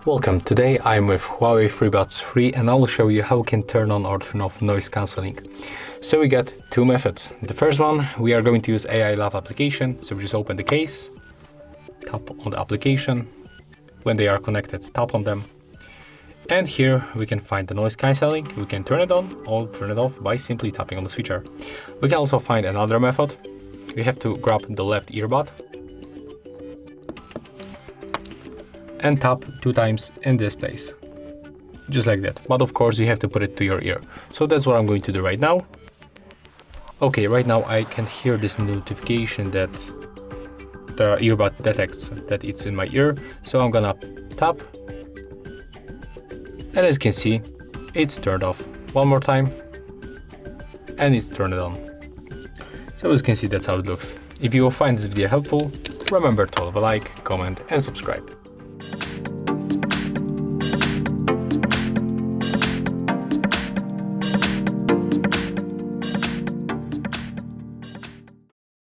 Welcome, today I'm with Huawei FreeBuds 3 and I will show you how we can turn on or turn off noise cancelling. So we got two methods. The first one, we are going to use AI Love application. So we just open the case, tap on the application. When they are connected, tap on them. And here we can find the noise cancelling. We can turn it on or turn it off by simply tapping on the switcher. We can also find another method. We have to grab the left earbud and tap 2 times in this place, just like that. But of course you have to put it to your ear. So that's what I'm going to do right now. Okay, right now I can hear this notification that the earbud detects that it's in my ear. So I'm gonna tap, and as you can see, it's turned off. One more time, and it's turned on. So as you can see, that's how it looks. If you will find this video helpful, remember to leave a like, comment, and subscribe.